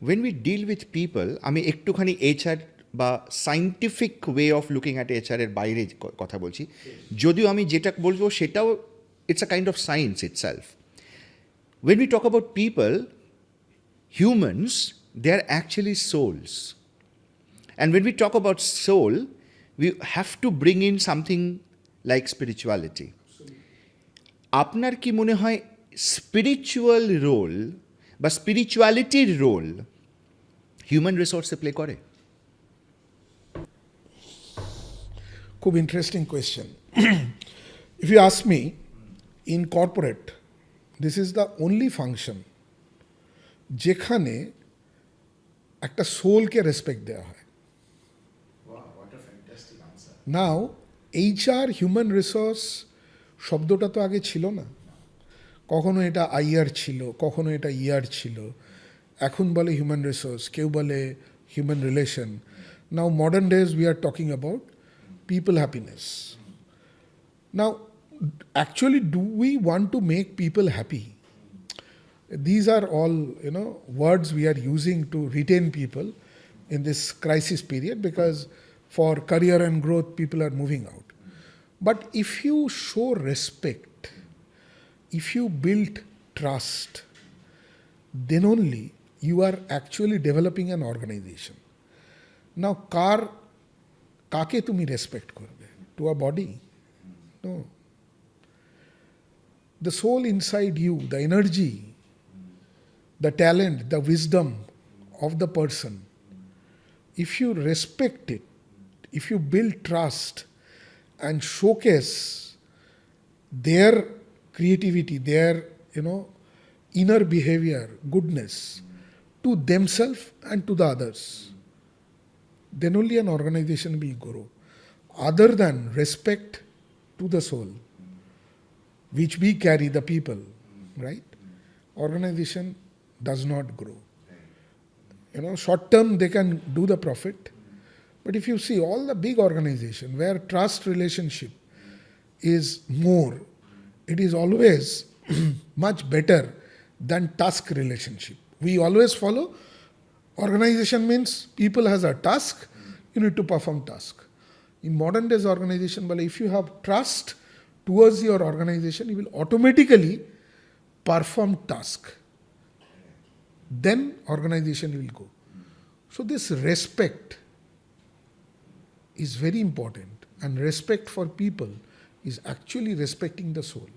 when we deal with people, আমি একটুখানি এইচআর বা scientific way of looking at HR এর বাইরে কথা বলছি, যদিও আমি যেটা বলবো সেটাও it's a kind of science itself. when we talk about people, humans, they are actually souls, and when we talk about soul, we have to bring in something like spirituality. আপনার কি মনে হয় স্পিরিচুয়াল রোল বা স্পিরিচুয়ালিটির role human রিসোর্সে play করে? খুব interesting question. If you ask me, in corporate this is the only function যেখানে একটা সোলকে রেসপেক্ট দেওয়া হয়। নাও এইচআর হিউম্যান রিসোর্স শব্দটা তো আগে ছিল না, কখনো এটা আইআর ছিল, কখনো এটা ইআর ছিল, এখন বলে হিউম্যান রিসোর্স, কেউ বলে human relation. Now modern days we are talking about people happiness. Now actually do we want to make people happy? These are all words we are using to retain people in this crisis period, because for career and growth people are moving out. But if you show respect, if you build trust, then only you are actually developing an organization. Now, kake tumi respect korbe? To a body? No. The soul inside you, the energy, the talent, the wisdom of the person, if you respect it, if you build trust and showcase their creativity, their inner behavior, goodness to themselves and to the others, then only an organization will grow. Other than respect to the soul, which we carry, the people, right? Organization does not grow. Short term they can do the profit, but if you see all the big organization where trust relationship is more, it is always much better than task relationship. We always follow organization means people has a task, you need to perform task. In modern days organization, but if you have trust towards your organization, you will automatically perform task. Then organization will go. So this respect is very important, and respect for people is actually respecting the soul.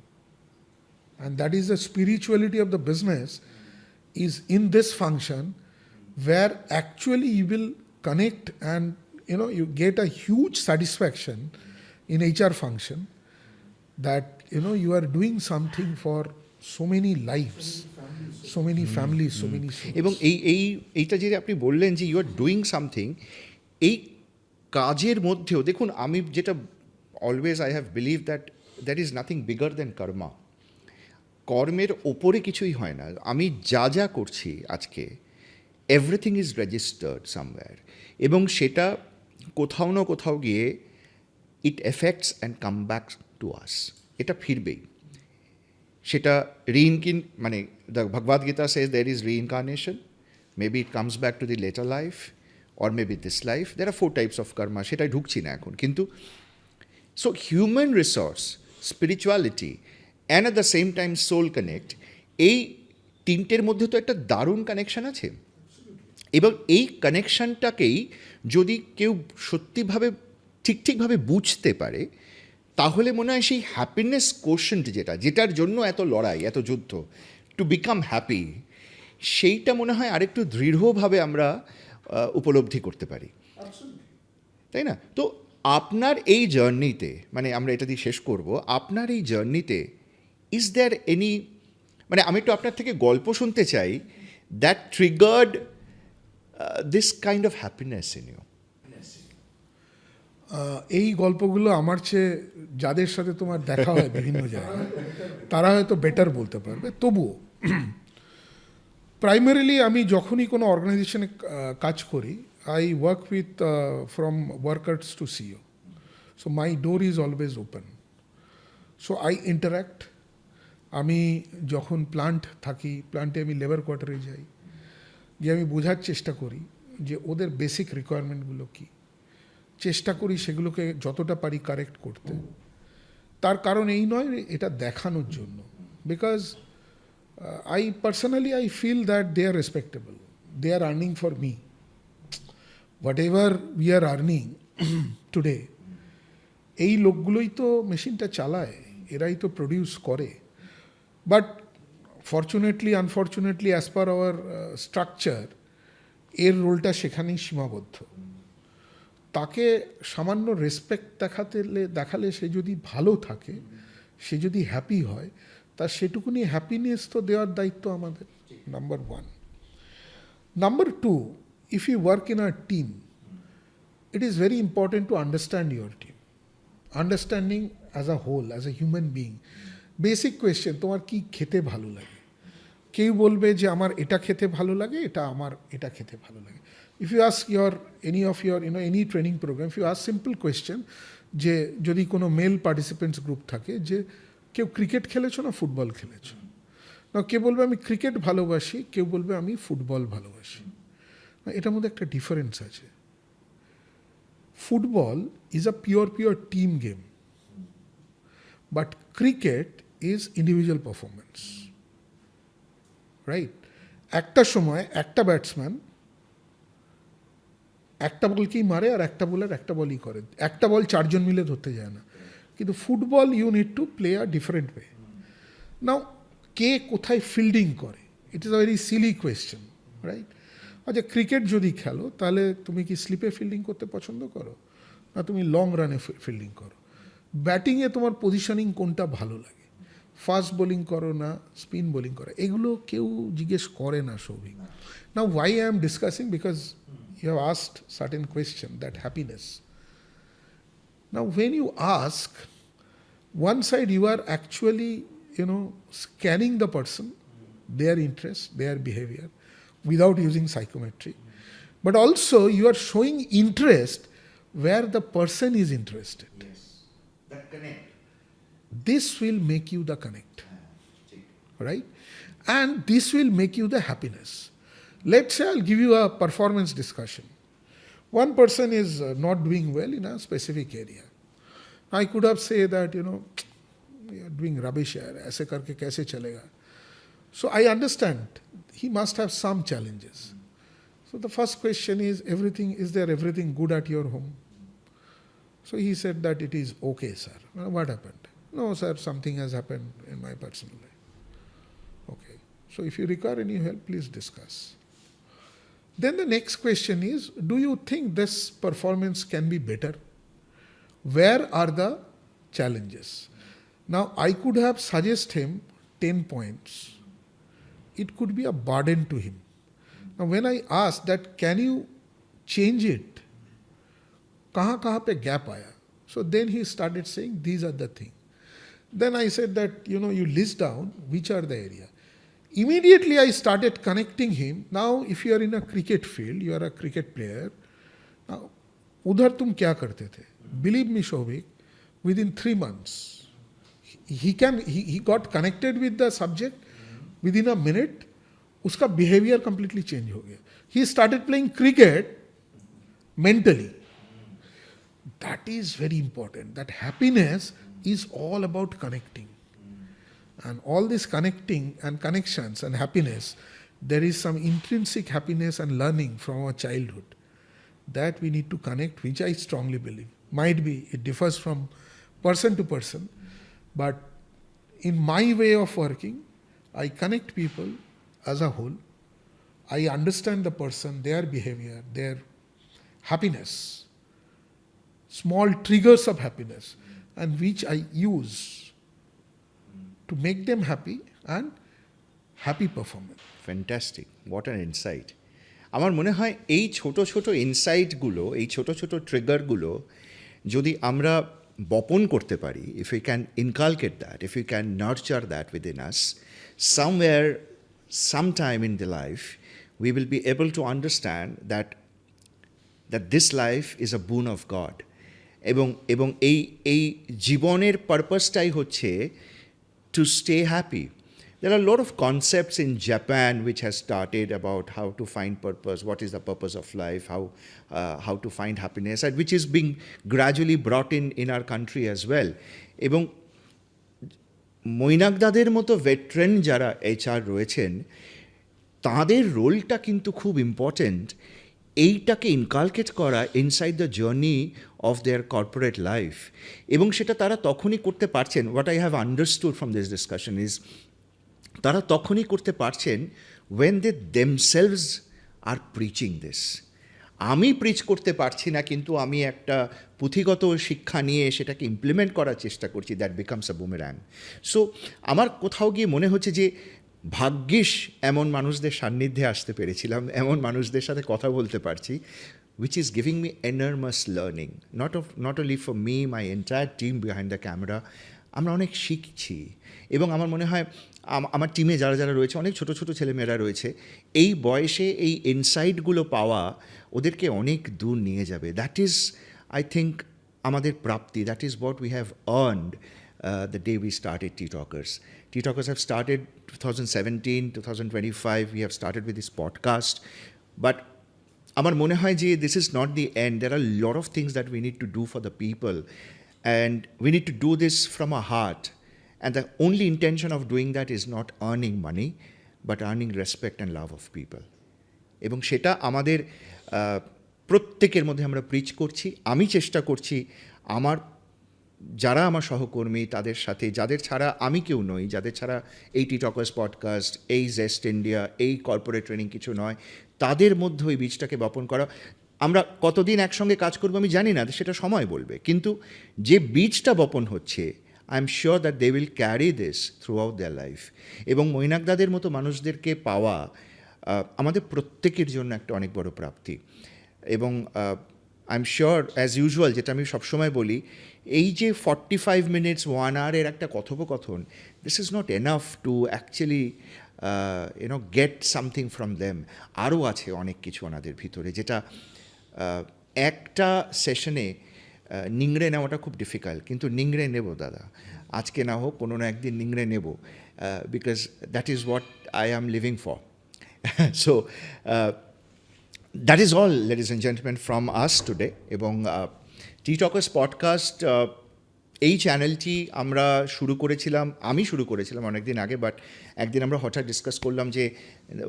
And that is the spirituality of the business, is in this function where actually you will connect and you get a huge satisfaction in HR function that you are doing something for so many lives, so many families, so many souls. এবং এইটা যে আপনি বললেন যে you are doing something, এই কাজের মধ্যেও দেখুন, আমি যেটা always I have believe that that is nothing bigger than karma. কর্মের ওপরে কিছুই হয় না। আমি যা যা করছি আজকে, এভরিথিং ইজ রেজিস্টার্ড সামওয়্যার, এবং সেটা কোথাও না কোথাও গিয়ে it effects and come back to us, এটা ফিরবেই। সেটা মানে the Bhagavad Gita says there is reincarnation, maybe it comes back to the later life, or maybe this life. There are 4 types of karma, সেটাই ঢুকছি না এখন। কিন্তু so human resource, spirituality and at the same time soul connect, এই তিনটের মধ্যে তো একটা দারুণ কানেকশন আছে। এবং এই কানেকশানটাকেই যদি কেউ সত্যিভাবে ঠিকভাবে বুঝতে পারে, তাহলে মনে হয় সেই হ্যাপিনেস কোশ্চেন্ট যেটার জন্য এত লড়াই, এত যুদ্ধ, টু বিকাম হ্যাপি, সেইটা মনে হয় আরেকটু দৃঢ়ভাবে আমরা উপলব্ধি করতে পারি, তাই না? তো আপনার এই জার্নিতে, মানে আমরা এটা দিয়ে শেষ করব, আপনার এই জার্নিতে ইজ দেয়ার এনি, মানে আমি একটু আপনার থেকে গল্প শুনতে চাই that triggered this kind of happiness in you. এই গল্পগুলো আমার চেয়ে যাদের সাথে তোমার দেখা হয় বিভিন্ন জায়গায় তারা হয়তো বেটার বলতে পারবে। তবুও প্রাইমারিলি আমি যখনই কোনো অর্গানাইজেশনে কাজ করি, I work with from workers to CEO, so my door is always open, so I interact. আমি যখন প্লান্টে আমি লেবার কোয়ার্টারে যাই, গিয়ে আমি বোঝার চেষ্টা করি যে ওদের বেসিক রিকোয়ারমেন্টগুলো কী, চেষ্টা করি সেগুলোকে যতটা পারি কারেক্ট করতে। তার কারণ এই নয় এটা দেখানোর জন্য, because I personally feel that they are respectable. They are earning for me. Whatever we are earning today, এই লোকগুলোই তো মেশিনটা চালায়, এরাই তো প্রডিউস করে। But fortunately unfortunately as per our structure এর রোলটা সেখানেই সীমাবদ্ধ। তাকে সামান্য রেসপেক্ট দেখালে সে যদি ভালো থাকে, সে যদি হ্যাপি হয়, তার সেটুকুনি হ্যাপিনেস তো দেওয়ার দায়িত্ব আমাদের, number one. Number two, if you work in a team, it is very important to understand your team, understanding as a whole, as a human being. Basic question, তোমার কি খেতে ভালো লাগে? কেউ বলবে যে আমার এটা খেতে ভালো লাগে, আমার এটা খেতে ভালো লাগে। If you ask any training programme, if you ask simple question, যে যদি কোনো মেল পার্টিসিপেন্টস গ্রুপ থাকে, যে কেউ ক্রিকেট খেলেছো না ফুটবল খেলেছো? না, কেউ বলবে আমি ক্রিকেট ভালোবাসি, কেউ বলবে আমি ফুটবল ভালোবাসি। এটার মধ্যে একটা ডিফারেন্স আছে। Football is a pure team game, but cricket is individual performance, right? একটা সময় একটা ব্যাটসম্যান একটা বলকেই মারে, আর একটা বলার একটা বলই করে, একটা বল চারজন মিলে ধরতে যায় না। কিন্তু football you need to play a different way. Now, কে কোথায় ফিল্ডিং করে, it is a very silly question, right? আচ্ছা, ক্রিকেট যদি খেলো, তাহলে তুমি কি স্লিপে ফিল্ডিং করতে পছন্দ করো, না তুমি লং রানে ফিল্ডিং করো? ব্যাটিংয়ে তোমার পজিশনিং কোনটা ভালো লাগে, ফাস্ট বোলিং করো না স্পিন বোলিং করো? এগুলো কেউ জিজ্ঞেস করে না, Souvik. Now why I am discussing, because you have asked certain question, that happiness. Now when you ask, one side you are actually scanning the person, their interest, their behavior, without using psychometry, but also you are showing interest where the person is interested. Yes, that connect. This will make you the connect, right? And this will make you the happiness. Let's say I'll give you a performance discussion. One person is not doing well in a specific area. I could have said that, you're doing rubbish here, aise karke kaise chalega? So I understand he must have some challenges. So the first question is there everything good at your home? So he said that it is okay, sir. What happened? No, sir, something has happened in my personal life. Okay. So if you require any help, please discuss. Then the next question is, do you think this performance can be better? Where are the challenges? Now, I could have suggested him 10 points. It could be a burden to him. Now, when I asked that, can you change it? Kahan pe gap aaya? So then he started saying, these are the things. Then I said that, you list down which are the area. Immediately I started connecting him. Now, if you are in a cricket field, you are a cricket player. Now, udhar tum kya karte the? Believe me, Souvik, within 3 months, he got connected with the subject. Within a minute, uska behavior completely change ho gaya. He started playing cricket mentally. That is very important. That happiness is all about connecting. And all this connecting and connections and happiness there is some intrinsic happiness and learning from our childhood that we need to connect, which I strongly believe. Might be, it differs from person to person, but in my way of working, I connect people as a whole. I understand the person, their behavior, their happiness, small triggers of happiness, and which I use to make them happy and happy performance. Fantastic, what an insight. আমার মনে হয় এই ছোট ছোট ইনসাইটগুলো, এই ছোট ছোট ট্রিগারগুলো যদি আমরা বপন করতে পারি, if you can inculcate that, if you can nurture that within us, somewhere sometime in the life we will be able to understand that this life is a boon of God. এবং এই জীবনের পারপাসটাই হচ্ছে to stay happy. There are a lot of concepts in Japan which has started about how to find purpose, what is the purpose of life, how to find happiness, and which is being gradually brought in our country as well. এবং মৈনাকদাদের মতো veteran যারা HR রয়েছেন, তাদের রোলটা কিন্তু খুব important এইটাকে ইনকালকেট করা inside the journey of their corporate life. এবং সেটা তারা তখনই করতে পারছেন, what I have understood from this discussion is, তারা তখনই করতে পারছেন when they themselves are preaching this. আমি প্রিচ করতে পারছি না, কিন্তু আমি একটা পুঁথিগত শিক্ষা নিয়ে সেটাকে ইমপ্লিমেন্ট করার চেষ্টা করছি, that becomes a boomerang. So আমার কোথাও গিয়ে মনে হচ্ছে যে ভাগ্যিস এমন মানুষদের সান্নিধ্যে আসতে পেরেছিলাম, এমন মানুষদের সাথে কথা বলতে পারছি, which is giving me enormous learning, not only for me, my entire team behind the camera. আমরা অনেক শিখছি এবং আমার মনে হয় আমার টিমে যারা যারা রয়েছে, অনেক ছোটো ছোটো ছেলেমেয়েরা রয়েছে, এই বয়সে এই ইনসাইটগুলো পাওয়া ওদেরকে অনেক দূর নিয়ে যাবে। দ্যাট ইজ, আই থিঙ্ক, আমাদের প্রাপ্তি। That is what we have earned the day we started Tea Talkers. Tea Talkers have started 2017, 2025. We have started with this podcast. But আমার মনে হয় যে this is not the end. There are a lot of things that we need to do for the people. And we need to do this from our heart. And the only intention of doing that is not earning money, but earning respect and love of people. এবং সেটা আমাদের প্রত্যেকের মধ্যে আমরা preach করছি। আমি চেষ্টা করছি যারা আমার সহকর্মী, তাদের সাথে, যাদের ছাড়া আমি কেউ নই, যাদের ছাড়া এই টি টকার্স পডকাস্ট, এই জেস্ট ইন্ডিয়া, এই কর্পোরেট ট্রেনিং কিছু নয়, তাদের মধ্যে ওই বীজটাকে বপন করা। আমরা কতদিন একসঙ্গে কাজ করবো আমি জানি না, সেটা সময় বলবে, কিন্তু যে বীজটা বপন হচ্ছে, I am sure that they will carry this throughout their life. এবং মৈনাকদাদের মতো মানুষদেরকে পাওয়া আমাদের প্রত্যেকের জন্য একটা অনেক বড় প্রাপ্তি। এবং I am sure, as usual, যেটা আমি সবসময় বলি, এই যে 45 মিনিটস 1 আওয়ারের একটা কথোপকথন, this is not enough to actually gate something from them. আরও আছে অনেক কিছু ওনাদের ভিতরে, যেটা একটা সেশনে নিংড়ে নেওয়াটা খুব ডিফিকাল্ট, কিন্তু নিংড়ে নেব দাদা, আজকে না হোক কোনো না একদিন নিংড়ে নেব, because that is what I am living for. So that is all, ladies and gentlemen, from us today. এবং টি টকার্স পডকাস্ট, এই চ্যানেলটি আমি শুরু করেছিলাম অনেক দিন আগে, বাট একদিন আমরা হঠাৎ ডিসকাস করলাম যে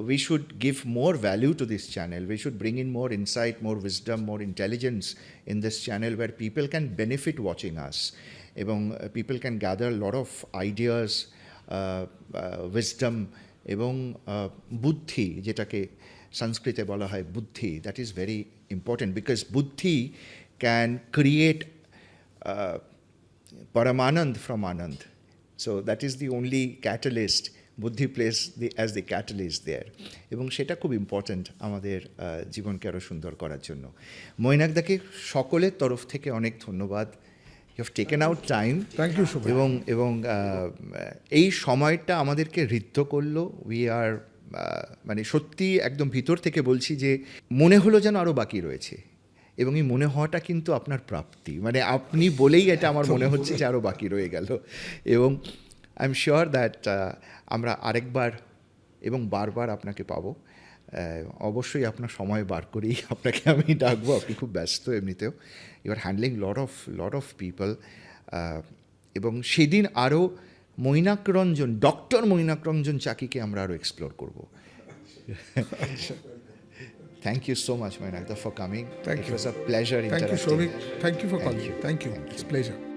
we should give more value to this channel, we should bring in more insight, more wisdom, more intelligence in this channel, where people can benefit watching us, এবং people can gather lot of ideas, wisdom এবং বুদ্ধি, যেটাকে সংস্কৃতে বলা হয় বুদ্ধি। That is very important, because buddhi can create Paramanand from Anand. So that is the only catalyst. Buddhi plays as the catalyst there. এবং সেটা খুব ইম্পর্ট্যান্ট আমাদের জীবনকে আরও সুন্দর করার জন্য। মৈনাকদাকে সকলের তরফ থেকে অনেক ধন্যবাদ। You have taken out time. Thank you. এবং এই সময়টা আমাদেরকে ঋদ্ধ করলো। উই আর মানে সত্যি একদম ভিতর থেকে বলছি যে মনে হলো যেন আরও বাকি রয়েছে, এবং এই মনে হওয়াটা কিন্তু আপনার প্রাপ্তি। মানে আপনি বলেই এটা আমার মনে হচ্ছে যে আরও বাকি রয়ে গেল। এবং আই এম শিওর দ্যাট আমরা আরেকবার এবং বারবার আপনাকে পাবো। অবশ্যই আপনার সময় বার করেই আপনাকে আমি ডাকবো, আপনি খুব ব্যস্ত এমনিতেও, you are handling lot of people. এবং সেদিন আরও ডক্টর মৈনাক রঞ্জন চাকিকে আমরা আরও এক্সপ্লোর করবো। Thank you so much, Mainak, for coming. Thank it you. was a pleasure Thank you, interacting. Souvik. Thank you for Thank calling. you. Thank you. Thank It's you. a pleasure.